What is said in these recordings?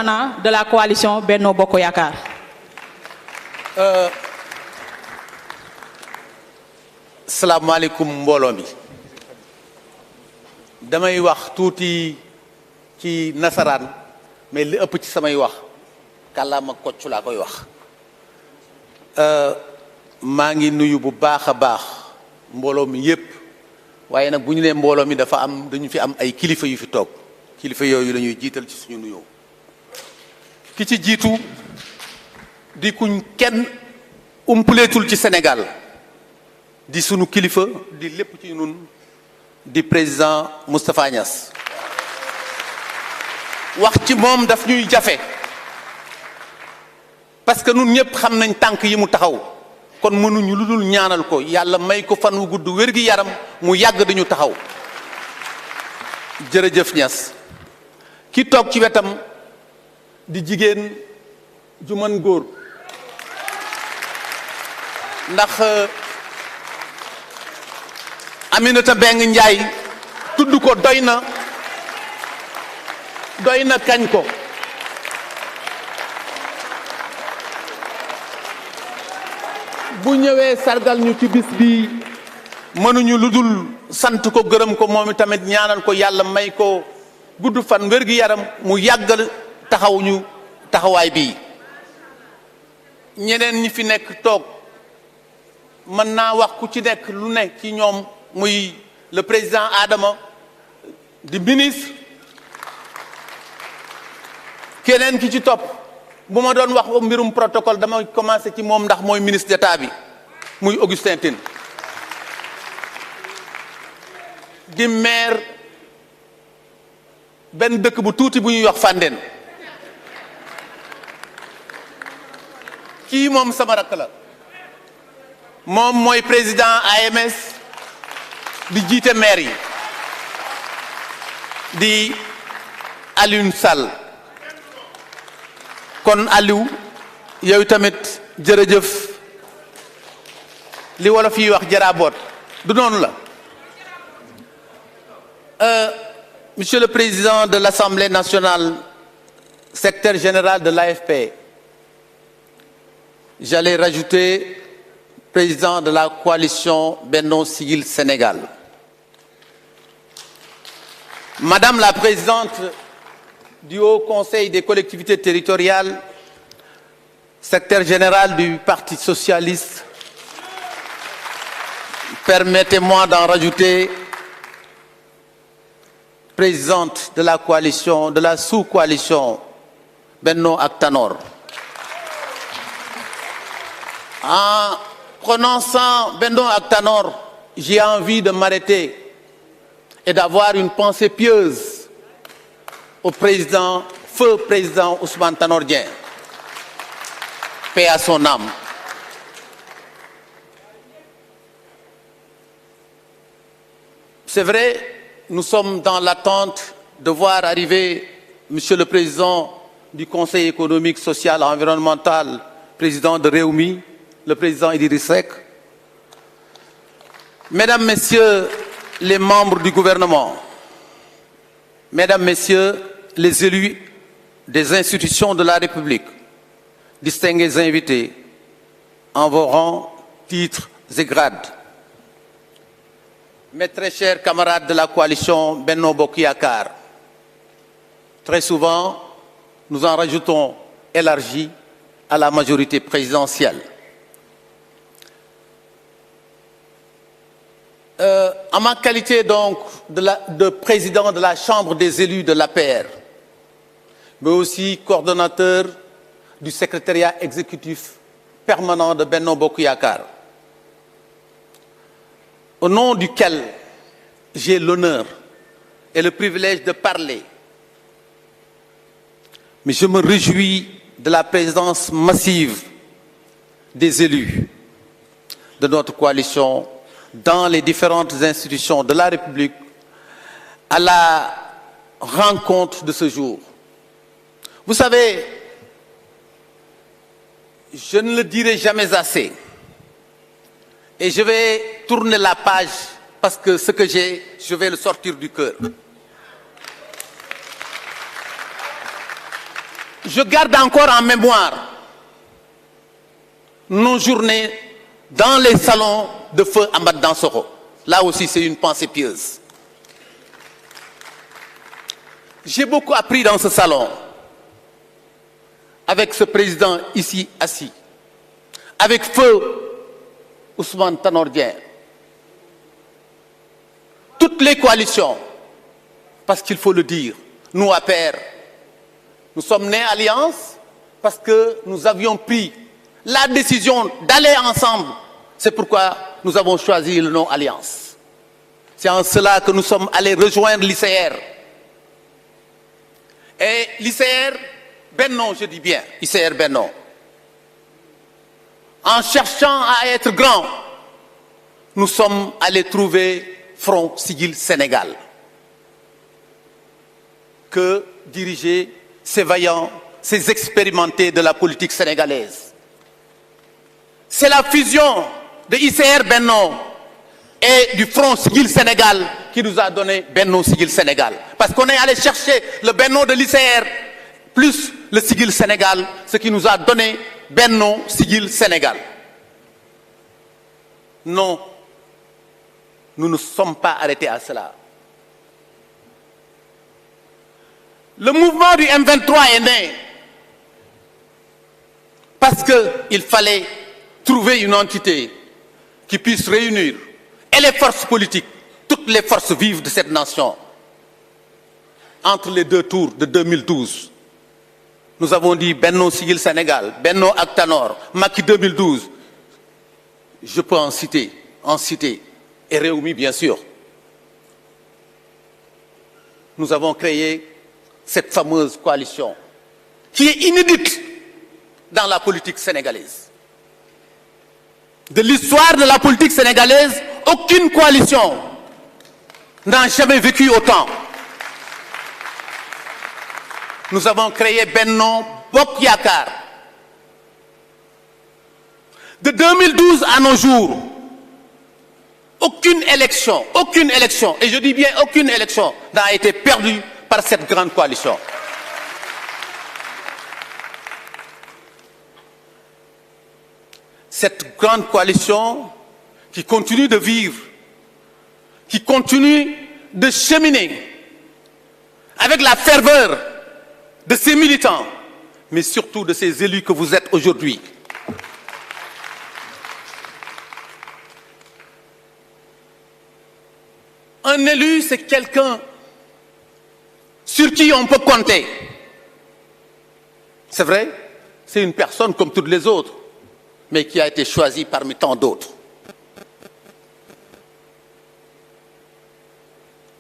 permanent de la coalition Benno Bokk Yakaar. Salaamaaleykum mbooloo mi damay wax tuuti ci nasaraan mais li ëpp ci samay wax kàllaama kocc laa koy wax. maa ngi nuyu bu baax a baax mbooloo mi yépp waaye nag bu ñu nee mbooloo mi dañu fi am ay kilifa yu fi toog kilifa yooyu la ñuy jiital ci suñu nuyoo. ki ci jiitu di kuñ kenn umpaleetul ci Sénégal di sunu kilifa di lépp ci ñun di président Moustapha Niasse. wax ci moom daf ñuy jafe parce que ñun ñëpp xam nañ tànk yi mu taxaw kon mënuñu lu dul ñaanal ko yàlla may ko fan wu gudd wér gi yaram mu yàgg dañu taxaw. jërëjëf Niasse ki toog ci wetam di jigéen ju mën góor ndax Aminata Mbengue Ndiaye tudd ko doy na kañ ko bu ñëwee sargal ñu ci bis bi mënuñu lu dul sant ko gërëm ko moom tamit ñaanal ko yàlla may ko gudd fan wér gi yaram mu yàggal taxawuñu taxawaay bii. ñeneen ñi fi nekk toog mën naa wax ku ci nekk lu nekk ci ñoom muy le président Adama di ministre keneen ki ci topp bu ma doon wax mbirum protocole dama commencé ci moom ndax mooy ministre d'État bi muy Augustin Tine di maire benn dëkk bu tuuti bu ñuy wax Fandène kii moom sama rakk la moom mooy président AMS di jiite maire yi di Alioune Sall kon Aliou yow tamit jërëjëf li wolof yi wax jaraaboot du noonu la. Monsieur le Président de l'Assemblée nationale, secrétaire général de l'AFP, j'allais rajouter président de la coalition Benno Siggil Sénégal. Madame la présidente du Haut Conseil des collectivités territoriales, secrétaire général du Parti socialiste, permettez-moi d'en rajouter présidente de la coalition, de la sous-coalition Benno ak Tanor. En prononçant Benno ak Tanor, j'ai envie de m'arrêter et d'avoir une pensée pieuse au président, feu président Ousmane Tanor Dieng. Paix à son âme. C'est vrai, nous sommes dans l'attente de voir arriver Monsieur le Président du Conseil économique, social et environnemental, président de Rewmi, le président Idriss Seck. Mesdames, Messieurs les membres du gouvernement, Mesdames, Messieurs les élus des institutions de la République, distingués invités, en vos rangs, titres et grades, mes très chers camarades de la coalition Benno Bokk Yakaar, très souvent, nous en rajoutons élargi à la majorité présidentielle. En ma qualité donc de président de la Chambre des élus de l'APR, mais aussi coordonnateur du secrétariat exécutif permanent de Benno Bokk Yakaar, au nom duquel j'ai l'honneur et le privilège de parler, mais je me réjouis de la présence massive des élus de notre coalition dans les différentes institutions de la République à la rencontre de ce jour. Vous savez, je ne le dirai jamais assez, et je vais tourner la page parce que ce que j'ai, je vais le sortir du cœur. Je garde encore en mémoire nos journées dans les salons de feu Amath Dansokho. Là aussi, c'est une pensée pieuse. J'ai beaucoup appris dans ce salon, avec ce président ici assis, avec feu Ousmane Tanor Dieng, toutes les coalitions, parce qu'il faut le dire, nous APR, nous sommes nés alliance parce que nous avions pris la décision d'aller ensemble. C'est pourquoi nous avons choisi le nom Alliance. C'est en cela que nous sommes allés rejoindre l'ICR. Et l'ICR, Benno, je dis bien, ICR Benno. En cherchant à être grand, nous sommes allés trouver Front Siggil Sénégal, que dirigeaient ces vaillants, ces expérimentés de la politique sénégalaise. C'est la fusion de ICR Benno et du Front Siggil Sénégal qui nous a donné Benno Siggil Sénégal. Parce qu'on est allé chercher le Benno de l'ICR plus le Siggil Sénégal, ce qui nous a donné Benno Siggil Sénégal. Non, nous ne sommes pas arrêtés à cela. Le mouvement du M23 est né parce qu'il fallait trouver une entité qui puisse réunir et les forces politiques, toutes les forces vives de cette nation. Entre les deux tours de 2012, nous avons dit Benno Siggil Sénégal, Benno ak Tanor, Macky 2012. Je peux en citer, et Rewmi bien sûr. Nous avons créé cette fameuse coalition qui est inédite dans la politique sénégalaise. De l'histoire de la politique sénégalaise, aucune coalition n'a jamais vécu autant. Nous avons créé Benno Bokk Yakaar. De 2012 à nos jours, aucune élection, et je dis bien aucune élection, n'a été perdue par cette grande coalition. Cette grande coalition qui continue de vivre, qui continue de cheminer avec la ferveur de ses militants, mais surtout de ces élus que vous êtes aujourd'hui. Un élu, c'est quelqu'un sur qui on peut compter. C'est vrai, c'est une personne comme toutes les autres, mais qui a été choisie parmi tant d'autres.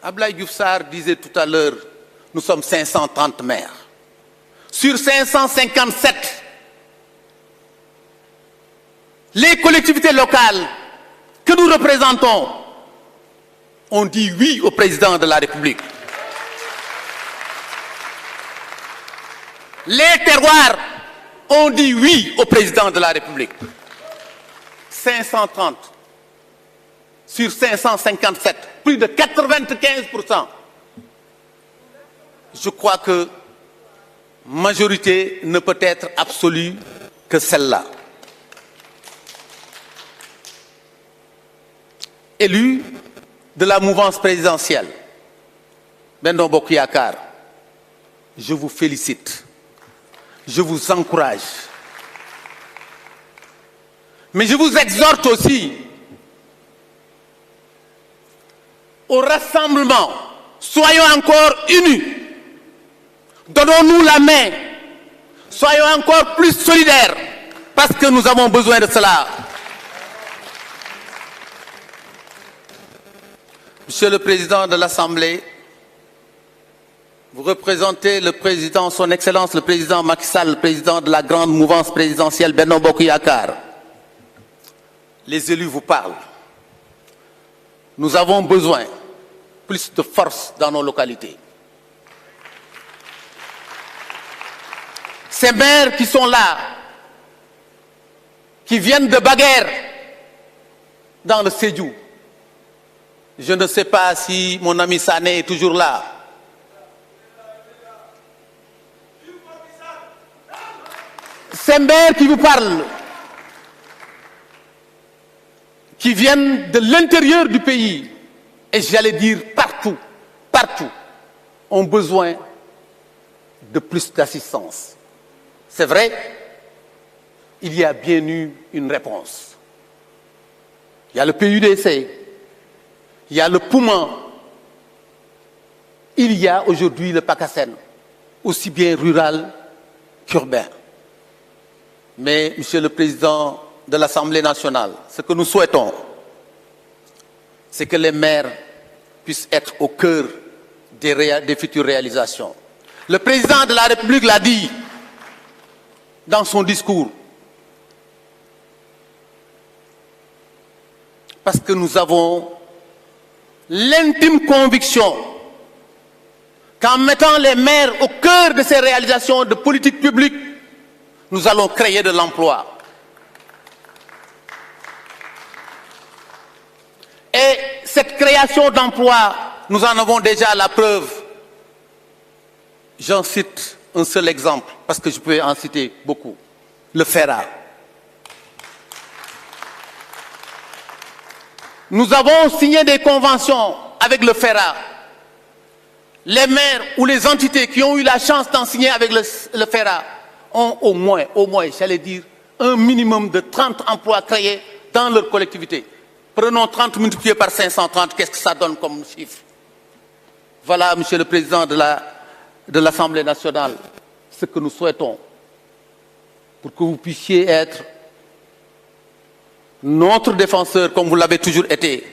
Abdoulaye Diouf Sarr disait tout à l'heure, nous sommes 530 maires. Sur 557, les collectivités locales que nous représentons ont dit oui au président de la République. Les terroirs ont dit oui au président de la République. 530 sur 557, plus de 95%. Je crois que majorité ne peut être absolue que celle-là. Élu de la mouvance présidentielle, Benno Bokk Yakaar, je vous félicite, je vous encourage. Mais je vous exhorte aussi au rassemblement. Soyons encore unis. Donnons-nous la main. Soyons encore plus solidaires parce que nous avons besoin de cela. Monsieur le Président de l'Assemblée, vous représentez le Président, Son Excellence le Président Macky Sall, le Président de la grande mouvance présidentielle Benno Bokk Yakaar. Les élus vous parlent. Nous avons besoin plus de force dans nos localités. Ces maires qui sont là, qui viennent de Baguère, dans le Sédhiou, je ne sais pas si mon ami Sané est toujours là. ces maires qui vous parlent, qui viennent de l'intérieur du pays, et j'allais dire partout, ont besoin de plus d'assistance. C'est vrai, il y a bien eu une réponse. Il y a le PUDC, il y a le Puma, il y a aujourd'hui le PACASEN, aussi bien rural qu'urbain. Mais, Monsieur le Président de l'Assemblée nationale, ce que nous souhaitons, c'est que les maires puissent être au cœur des futures réalisations. Le Président de la République l'a dit dans son discours, parce que nous avons l'intime conviction qu'en mettant les maires au cœur de ces réalisations de politique publique, nous allons créer de l'emploi. Et cette création d'emplois, nous en avons déjà la preuve. J'en cite un seul exemple, parce que je peux en citer beaucoup. Le FERA. Nous avons signé des conventions avec le FERA. Les maires ou les entités qui ont eu la chance d'en signer avec le FERA ont au moins, j'allais dire, un minimum de 30 emplois créés dans leur collectivité. Prenons 30 multiplié par 530, qu'est-ce que ça donne comme chiffre? Voilà, Monsieur le Président de l'Assemblée nationale, ce que nous souhaitons pour que vous puissiez être notre défenseur, comme vous l'avez toujours été,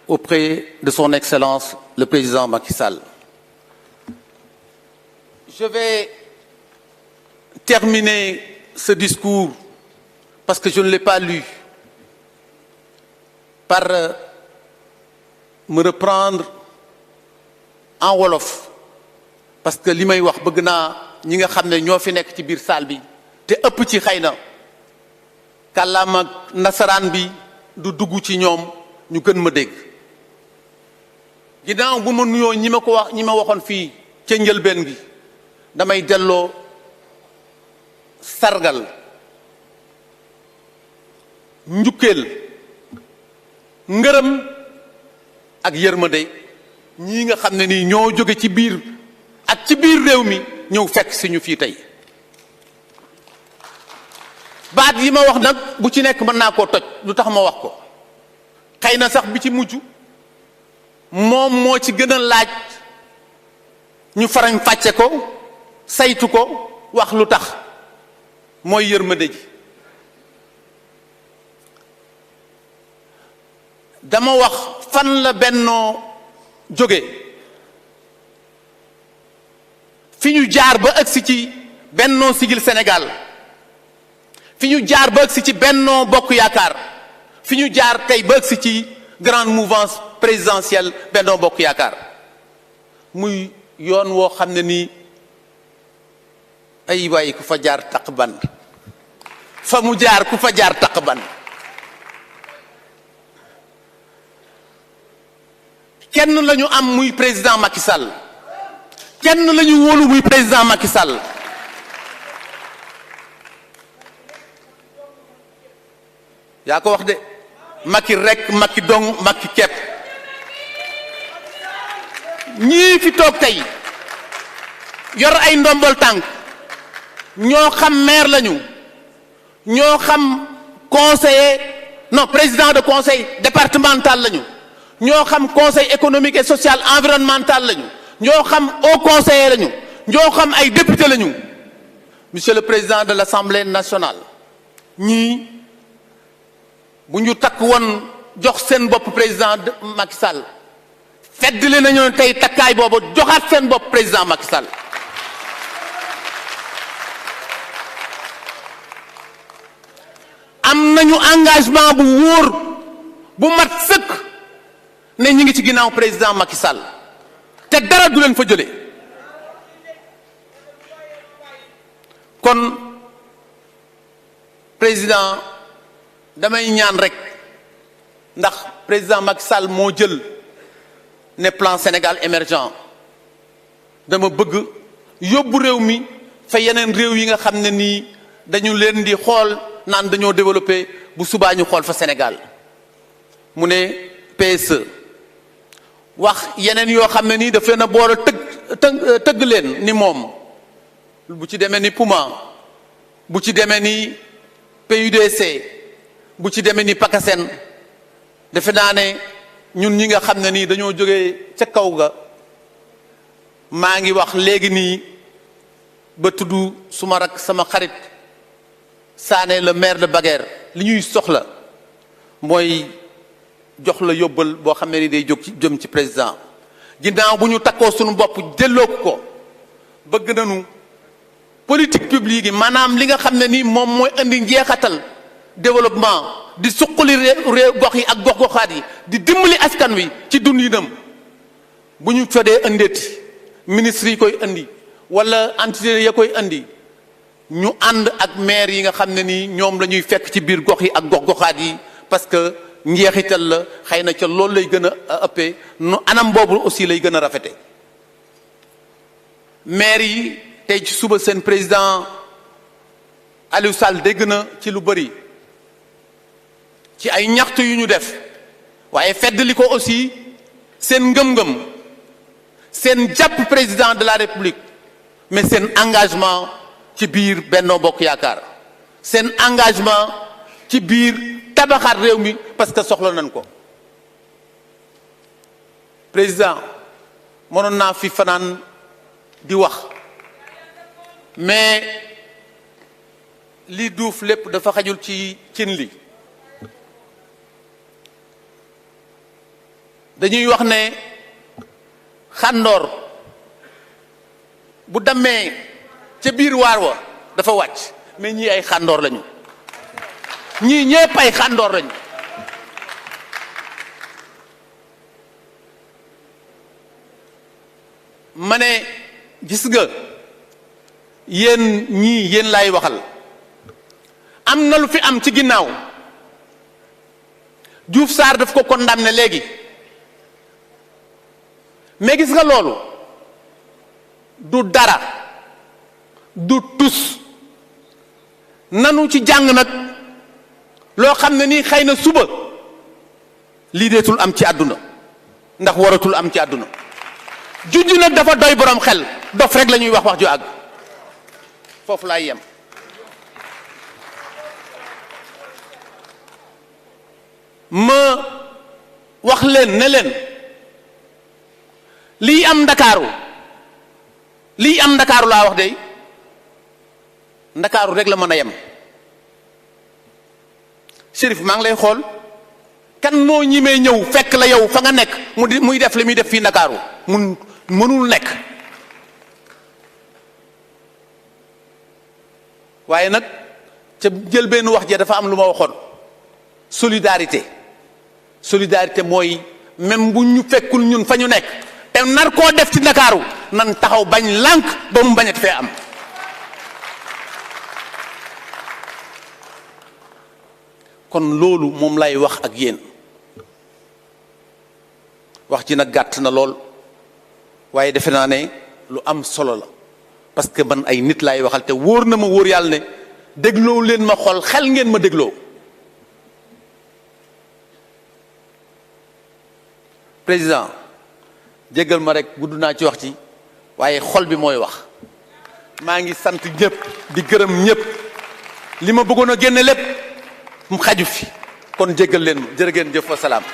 auprès de son Excellence, le Président Macky Sall. Je vais terminer ce discours, parce que je ne l'ai pas lu, par me reprendre en wolof, parce que li may wax bëgg naa ñi nga xam ne ñoo fi nekk ci biir salle bi te ëpp ci xëy na kàllaama nasaraan bi du dugg ci ñoom ñu gën ma dégg. ginnaaw bu ma nuyoo ñi ma waxoon fii ca njëlbeen gi damay delloo sargal njukkeel ngërëm ak yërmande ñii nga xam ne nii ñoo jóge ci biir ak ci biir réew mi ñëw fekk si ñu fii tey baat yi ma wax nag bu ci nekk mën naa koo toj lu tax ma wax ko xëy na sax bi ci mujj moom moo ci gën a laaj ñu farañ fàcce ko saytu ko wax lu tax mooy yërmande ji dama wax fan la bennoo jóge fi ñu jaar ba agsi ci bennoo sigil Sénégal fi ñu jaar ba agsi ci bennoo bokk yaakaar fi ñu jaar tey ba agsi ci grande mouvance présidentielle bennoo bokk yaakaar muy yoon woo xam ne nii ay waay ku fa jaar taq ban fa mu jaar ku fa jaar taq ban kenn lañu am muy président Macky Sall kenn lañu wóolu muy président Macky Sall yaa ko wax de Macky rek Macky dong Macky kepp ñii fi toog tey yor ay ndombol tànk ñoo xam maire lañu ñoo xam conseiller non président de conseil départemental lañu ñoo xam conseil économique et social environnemental lañu ñoo xam haut conseiller lañu ñoo xam ay député lañu monsieur le président de l'Assemblée nationale ñii bu ñu takk woon jox seen bopp président Macky Sall feddali nañu tey takkaay boobu joxaat seen bopp président Macky Sall am nañu engagement bu wóor bu mat sëkk ne ñi ngi ci ginnaaw président Macky Sall te dara du leen fa jële kon président damay ñaan rek ndax président Macky Sall moo jël ne plan Sénégal émergent dama bëgg yóbbu réew mi fa yeneen réew yi nga xam ne nii dañu leen di xool naan dañoo développé bu subaa ñu xool fa Sénégal mu ne PSE wax yeneen yoo xam ne nii daf leen a boole tëgg leen ni moom bu ci demee ni Puma bu ci demee ni PUDC bu ci demee ni PACASEN defe naa ne ñun ñi nga xam ne nii dañoo jógee ca kaw ga maa ngi wax léegi nii ba tudd suma rak sama xarit Sané le maire de Baguère li ñuy soxla mooy jox la yóbbal boo xam ne ni day jóg ci jëm ci président ginnaaw bu ñu takkoo suñu bopp delloo ko bëgg nañu politique publique yi maanaam li nga xam ne nii moom mooy indi njeexatal développement di suqali réew gox yi ak gox-goxaat yi di dimbali askan wi ci dundinam bu ñu fedee indeeti ministre yi koy indi wala entité ya koy indi ñu ànd ak maire yi nga xam ne nii ñoom la ñuy fekk ci biir gox yi ak gox-goxaat yi parce que njeexital la xëy na ca loolu lay gën a ëppee nu anam boobu aussi lay gën a rafete maire yi tey ci suba seen président Aliou Sall dégg na ci lu bëri ci ay ñaxtu yu ñu def waaye feddali ko aussi seen ngëm-ngëm seen jàpp président de la république mais seen engagement ci biir Benno Bokk Yaakaar seen engagement ci biir tabaxaat réew mi parce que soxla nañ ko président mënoon naa fi fanaan di wax mais li duuf lépp dafa xajul ci cin li dañuy wax ne xàndoor bu demee ca biir waar wa dafa wàcc mais ñii ay xàndoor lañu ñii ñépp ay xàndoor lañu ma ne gis nga yéen ñii yéen laay waxal am na lu fi am ci ginnaaw Diouf Sarr daf ko condamné léegi mais gis nga loolu du dara du tus nanu ci jàng nag loo xam ne nii xëy na suba lii deetul am ci àdduna ndax waratul am ci àdduna junj nag dafa doy borom xel dof rek la ñuy wax ju àgg foofu laay yem ma wax leen ne leen lii am ndakaaru laa wax de ndakaaru rek la mën a yem Chérif maa ngi lay xool kan moo ñimee ñëw fekk la yow fa nga nekk muy def li muy def fii ndakaaru mënul nekk waaye nag ca jël benn wax ja dafa am lu ma waxoon solidarité mooy même bu ñu fekkul ñun fa ñu nekk te nar koo def ci ndakaaru nan taxaw bañ lànk ba mu bañat fee am kon loolu moom lay wax ak yéen wax ji nag gàtt na lool waaye defe naa ne lu am solo la parce que man ay nit laay waxal te wóor na ma wóor yàlla ne dégloo leen ma xol xel ngeen ma dégloo président jéggal ma rek gudd naa ci wax ci waaye xol bi mooy wax maa ngi sant ñëpp di gërëm ñëpp li ma bëggoon a génne lépp mu xaju fi kon jéggal leen ma jërë ngeen jëf wa salaam